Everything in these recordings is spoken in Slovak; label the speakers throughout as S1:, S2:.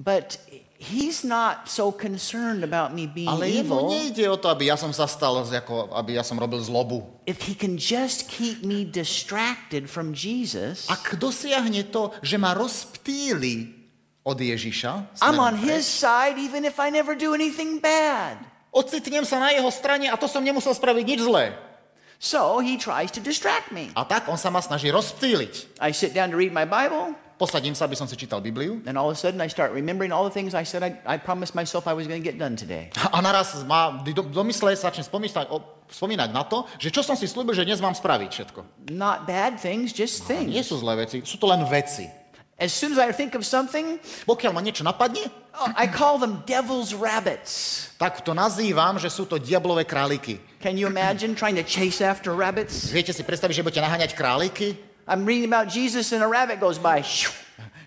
S1: But he's not so concerned about me being
S2: Ale jemu
S1: evil.
S2: nejde o to, aby ja som sa stal, aby ja som robil zlobu.
S1: If he can just keep me distracted from Jesus,
S2: Ak dosiahne to, že ma rozptýli od Ježiša,
S1: I'm
S2: smerom
S1: on his
S2: preč,
S1: side even if I never do anything bad.
S2: ocitnem sa na jeho strane a to som nemusel spraviť nič zlé.
S1: So he tries to distract me.
S2: A tak on sa ma snaží rozptýliť.
S1: I sit down to read my Bible,
S2: Posadím sa, aby som si čítal Bibliu.
S1: and all of a sudden I start remembering all the things I said I promised myself I was going to get done today.
S2: A naraz do mysle začne spomínať na to, že čo som si slúbil, že dnes mám spraviť všetko.
S1: Not bad things, just
S2: Nie
S1: things.
S2: sú zlé veci, sú to len veci.
S1: As soon as I think of something,
S2: Pokiaľ ma niečo napadne,
S1: I call them devil's rabbits.
S2: tak to nazývam, že sú to diablové králiky.
S1: Can you imagine trying to chase after rabbits?
S2: Viete si predstaviť, že budete naháňať králiky?
S1: I'm reading about Jesus and a rabbit goes by.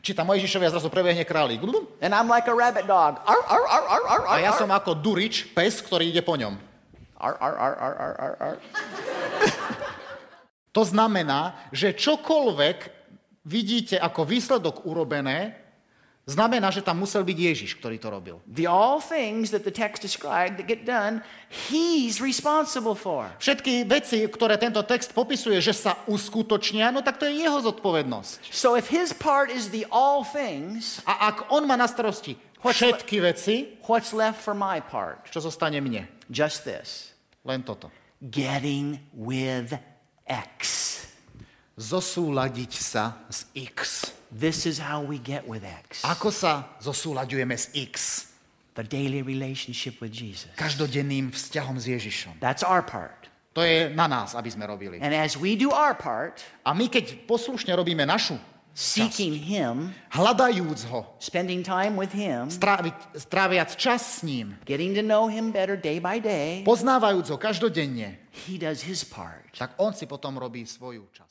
S2: Čítam Mojžišovi a zrazu prebehne králik.
S1: And I'm like a rabbit dog. Ar, ar, ar, ar, ar, ar,
S2: A ja som
S1: ar.
S2: ako durič, pes, ktorý ide po ňom.
S1: Ar, ar, ar, ar, ar, ar, ar.
S2: To znamená, že čokoľvek vidíte ako výsledok urobené, znamená, že tam musel byť Ježiš, ktorý to robil.
S1: The all things that the text described that get done, he's responsible for.
S2: Všetky veci, ktoré tento text popisuje, že sa uskutočnia, no tak to je jeho zodpovednosť.
S1: So if his part is the all things,
S2: A ak on má na starosti všetky veci,
S1: what's left for my part?
S2: čo zostane mne?
S1: Just this.
S2: Len toto.
S1: Getting with X.
S2: Zosúladiť sa s X.
S1: This is how we get with X.
S2: Ako sa zosúľaďujeme s X?
S1: The daily relationship with Jesus.
S2: Každodenným vzťahom s Ježišom.
S1: That's our part.
S2: To je na nás, aby sme robili.
S1: And as we do our part,
S2: A my, keď poslušne robíme našu
S1: seeking him,
S2: hľadajúc ho,
S1: spending time with him,
S2: stráviac čas s ním,
S1: getting to know him better day by day,
S2: poznávajúc ho každodenne,
S1: he does his part.
S2: tak on si potom robí svoju časť.